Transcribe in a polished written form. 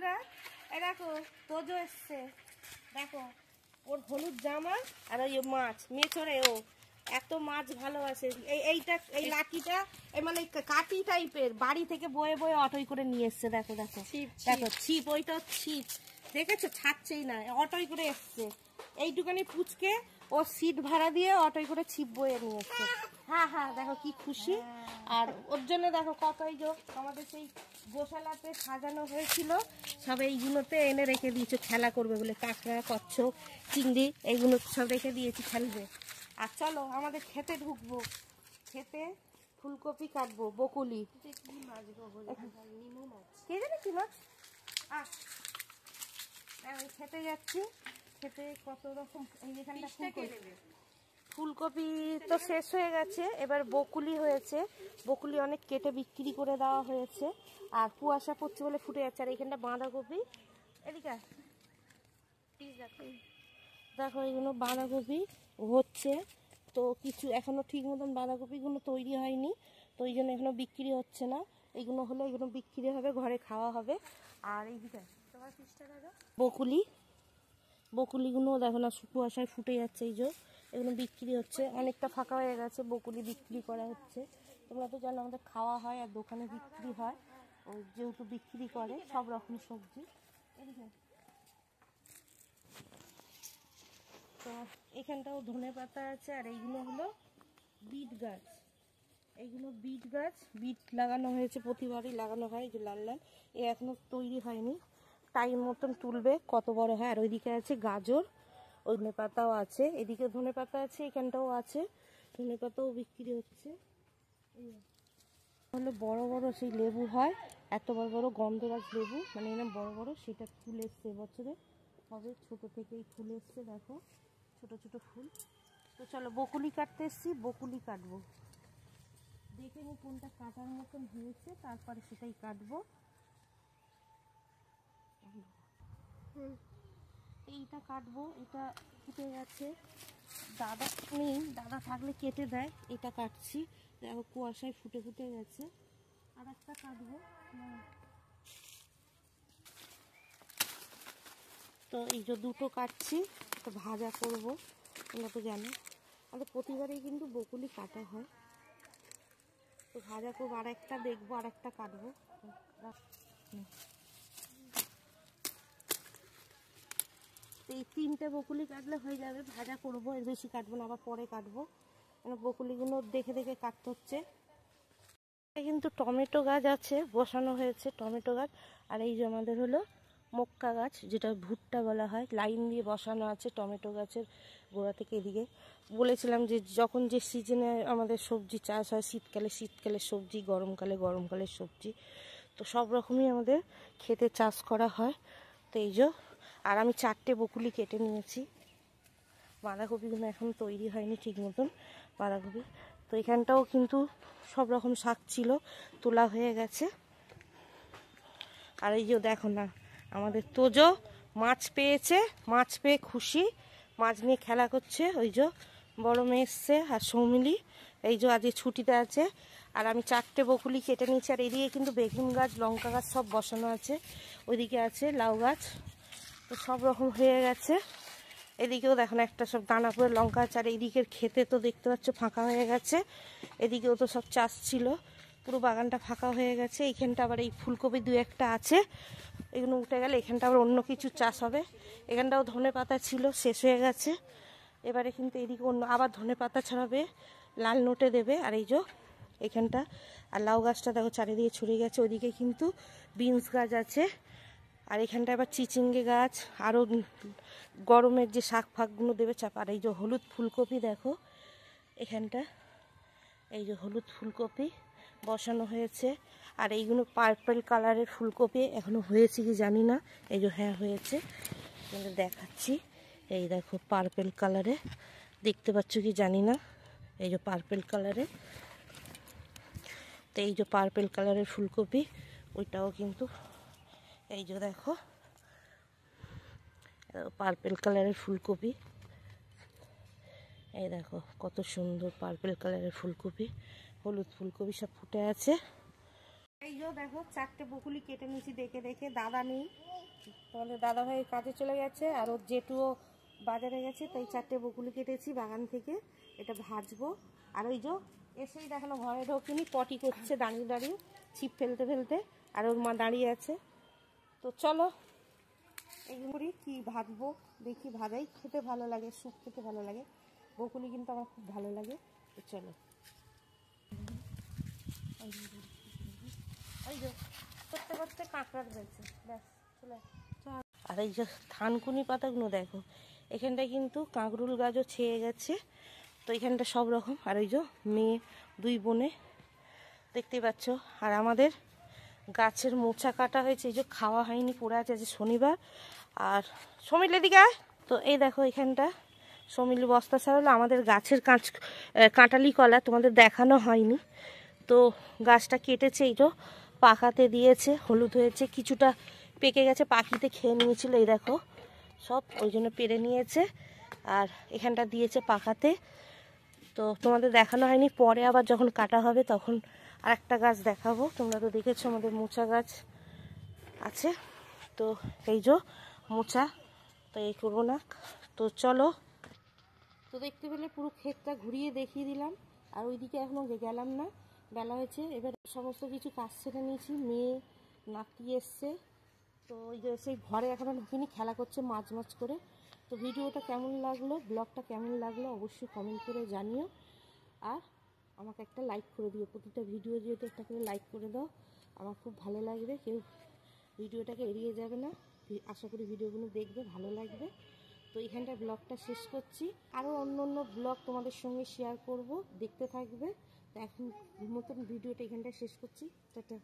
বন্ধুরা, এই দেখো তোজো এসছে, দেখো ওর হলুদ জামা আর ওই মাছ মেছরে, ও এত মাছ ভালোবাসে। এইটা এই লাঠিটা মানে কাঠি টাইপের বাড়ি থেকে বয়ে বয়ে অটোই করে নিয়ে এসছে। দেখো দেখো দেখো ছিপ, ওইটা ছিপ, দেখেছো ছাড়ছেই না, অটোই করে এসছে। এইটুখানি পুচকে ও সিট ভাড়া দিয়ে অটোই করে ছিপ বয়ে নিয়ে এসছে। হ্যাঁ হ্যাঁ, দেখো কি খুশি। আর ওর জন্য দেখো কতই যোগ আমাদের সেই গোশালাতে সাজানো হয়েছিল, সব এইগুলোতে এনে রেখে দিয়েছো খেলা করবে বলে। কাঁকড়া, কচ্ছপ, চিংড়ি এইগুলো সব রেখে দিয়েছি খেলবে। আর চলো আমাদের খেতে ঢুকবো, খেতে ফুলকপি কাটবো, বকুলি। কে জানে কি মাছ? আমি খেতে যাচ্ছি, খেতে কত রকম। এই যেখানটা ফুলকপি তো শেষ হয়ে গেছে, এবার বকুলি হয়েছে। বকুলি অনেক কেটে বিক্রি করে দেওয়া হয়েছে, আর কুয়াশা পড়ছে বলে ফুটে যাচ্ছে। আর এইখানটা বাঁধাকপি, এদিকে দেখো এইগুলো বাঁধাকপি হচ্ছে। তো কিছু এখনো ঠিক মতন বাঁধাকপিগুলো তৈরি হয়নি, তো ওই জন্য এখনো বিক্রি হচ্ছে না। এইগুলো হলে এগুলো বিক্রি হবে, ঘরে খাওয়া হবে। আর এইদিকে বকুলি, বকুলিগুলো দেখো না কুয়াশায় ফুটে যাচ্ছে। এই যে এগুলো বিক্রি হচ্ছে, অনেকটা ফাঁকা হয়ে গেছে, বকুলি বিক্রি করা হচ্ছে। তোমরা তো জানো আমাদের খাওয়া হয় আর দোকানে বিক্রি হয়, ও যেহেতু বিক্রি করে সব রকম সবজি। তো এখানটাও ধনে পাতা আছে। আর এইগুলো হলো বিট গাছ, এইগুলো বিট গাছ, বিট লাগানো হয়েছে, প্রতিবারই লাগানো হয়। যে লাল লাল, এ এখনো তৈরি হয়নি, টাইম মতন তুলবে, কত বড় হয়। আর ওইদিকে আছে গাজর, ওই ধনে পাতাও আছে, এদিকে ধনে পাতা আছে, এখানটাও আছে ধনে পাতাও বিক্রি হচ্ছে। হলো বড় বড় সেই লেবু হয়, এত বড় বড় গন্ধরাজ লেবু, মানে এরকম বড় বড়, সেটা ফুল এসছে এবছরে, হবে ছোট থেকেই ফুল এসছে, দেখো ছোট ছোট ফুল। তো চলো বকুলি কাটতে এসছি, বকুলি কাটবো, দেখে নি কোনটা কাটার মতন হয়েছে, তারপরে সেটাই কাটবো। এইটা কাটবো, এটা ফুটে গেছে, দাদা নেই, দাদা থাকলে কেটে দেয়। এটা কাটছি, দেখো কুয়াশায় ফুটে ফুটে গেছে। আর একটা কাটবো, তো এই যে দুটো কাটছি, তো ভাজা করবো। তোমরা তো জানো আমাদের প্রতিবারেই কিন্তু বকুলি কাটা হয়, তো ভাজা করবো। আর একটা দেখবো, আর একটা কাটবো। এই তিনটে বকুলি কাটলে হয়ে যাবে, ভাজা করবো, এর বেশি কাটবো না, আবার পরে কাটবো। বকুলিগুলো দেখে দেখে কাটতে হচ্ছে। কিন্তু টমেটো গাছ আছে, বসানো হয়েছে টমেটো গাছ। আর এই যে আমাদের হলো মক্কা গাছ, যেটা ভুট্টা বলা হয়, লাইন দিয়ে বসানো আছে টমেটো গাছের গোড়া থেকে এদিকে। বলেছিলাম যে যখন যে সিজনে আমাদের সবজি চাষ হয়, শীতকালে শীতকালের সবজি, গরমকালে গরমকালের সবজি, তো সব রকমই আমাদের খেতে চাষ করা হয়। তো এই যে, আর আমি 4টে বকুলি কেটে নিয়েছি। বাঁধাকপিগুলো এখন তৈরি হয়নি ঠিক মতন, বাঁধাকপি। তো এখানটাও কিন্তু সব রকম শাক ছিল, তোলা হয়ে গেছে। আর এই যে দেখো না, আমাদের তোজো মাছ পেয়েছে, মাছ পেয়ে খুশি, মাছ নিয়ে খেলা করছে। ওই যে বড় মেয়ে এসছে আর সৌমিলি, এই যে আজকে ছুটিতে আছে। আর আমি 4টে বকুলি কেটে নিয়েছি। আর এদিকে কিন্তু বেগুন গাছ, লঙ্কা গাছ সব বসানো আছে, ওইদিকে আছে লাউ গাছ, তো সব রকম হয়ে গেছে। এদিকেও দেখো না একটা সব দানা করে লঙ্কা আছে। আর এদিকের খেতে তো দেখতে পাচ্ছ ফাঁকা হয়ে গেছে, এদিকেও তো সব চাষ ছিল, পুরো বাগানটা ফাঁকা হয়ে গেছে। এইখানটা আবার এই ফুলকপি 2-1টা আছে, এগুলো উঠে গেলে এখানটা আবার অন্য কিছু চাষ হবে। এখানটাও ধনে পাতা ছিল, শেষ হয়ে গেছে। এবারে কিন্তু এদিকে অন্য আবার ধনে পাতা ছড়াবে, লাল নোটে দেবে। আর এই যে এখানটা, আর লাউ গাছটা দেখো চারিদিকে ছড়িয়ে গেছে। ওইদিকে কিন্তু বিনস গাছ আছে। আর এখানটা আবার চিচিঙ্গে গাছ, আরও গরমের যে শাক ফাকগুলো দেবে চাপ। আর এই যে হলুদ ফুলকপি দেখো এখানটা, এই যে হলুদ ফুলকপি বসানো হয়েছে। আর এইগুলো পার্পল কালারের ফুলকপি, এখনো হয়েছে কি জানি না। এই যে হ্যাঁ হয়েছে, দেখাচ্ছি। এই দেখো পার্পল কালারে, দেখতে পাচ্ছ কি জানি না, এই যে পার্পল কালারে। তো এই যে পার্পল কালারের ফুলকপি, ওইটাও কিন্তু এই যে দেখো পার্পল কালারের ফুলকপি, এই দেখো কত সুন্দর পার্পল কালারের ফুলকপি, হলুদ ফুলকপি সব ফুটে আছে। এই যে দেখো 4টে বকুলি কেটে নিয়েছি দেখে দেখে, দাদা নেই, তোমাদের দাদা ভাই কাজে চলে গেছে আর ওর জেঠুও বাজারে গেছে, তাই 4টে বকুলি কেটেছি বাগান থেকে। এটা ভাজবো। আর ওই যে এসেই দেখানো ঘরে ঢোকেনি, পটি করছে দাঁড়িয়ে দাঁড়িয়ে ছিপ ফেলতে ফেলতে, আর ওর মা দাঁড়িয়ে আছে। তো চলো এইগুলি কি ভাজবো দেখি, ভাজাই খেতে ভালো লাগে, স্যুপ খেতে ভালো লাগে, বকুলি কিন্তু আমার খুব ভালো লাগে। তো চলো, এই যে করতে করতে কাঁকড়ার রয়েছে, ব্যাস চলে। আর এই যে থানকুনি পাতাগুলো দেখো, এখানটায় কিন্তু কাঁকরুল গাছও ছেয়ে গেছে, তো এখানটা সব রকম। আর ওই যে মেয়ে 2 বোনে দেখতেই পাচ্ছ। আর আমাদের গাছের মোচা কাটা হয়েছে, এই যে খাওয়া হয়নি, পড়ে আছে, আজ শনিবার। আর সমিল এদিকে, তো এই দেখো এখানটা সমিল বস্তা ছাড়ালো আমাদের গাছের কাঁটালি কলা, তোমাদের দেখানো হয়নি। তো গাছটা কেটেছে, এই তো পাকাতে দিয়েছে, হলুদ হয়েছে, কিছুটা পেকে গেছে, পাখিতে খেয়ে নিয়েছিল, এই দেখো সব, ওই জন্য পেরে নিয়েছে। আর এখানটা দিয়েছে পাকাতে, তো তোমাদের দেখানো হয়নি, পরে আবার যখন কাটা হবে তখন আর একটা গাছ দেখাবো। তোমরা তো দেখেছো আমাদের মোচা গাছ আছে, তো এই যে মোচা, তো এই করবো না। তো চলো, তো দেখতে পেলে পুরো ক্ষেতটা ঘুরিয়ে দেখিয়ে দিলাম। আর ওইদিকে এখনও গেলাম না, বেলা হয়েছে। এবার সমস্ত কিছু কাজ সেরে নিয়েছি, মেয়ে নাতি এসছে, তো ওই যে সেই ঘরে এখনও ঢুকিনি, খেলা করছে মাঝ মাঝ করে। তো ভিডিওটা কেমন লাগলো, ব্লগটা কেমন লাগলো অবশ্যই কমেন্ট করে জানিও। আর আমাকে একটা লাইক করে দিও, প্রতিটা ভিডিও যেহেতু একটা করে লাইক করে দাও, আমার খুব ভালো লাগবে, কেউ ভিডিওটাকে এড়িয়ে যাবে না। আশা করি ভিডিওগুলো দেখবে, ভালো লাগবে। তো এখানটা ব্লগটা শেষ করছি, আরও অন্য অন্য ব্লগ তোমাদের সঙ্গে শেয়ার করব, দেখতে থাকবে। তো এখন মতন ভিডিওটা এখানটা শেষ করছি, টাটা।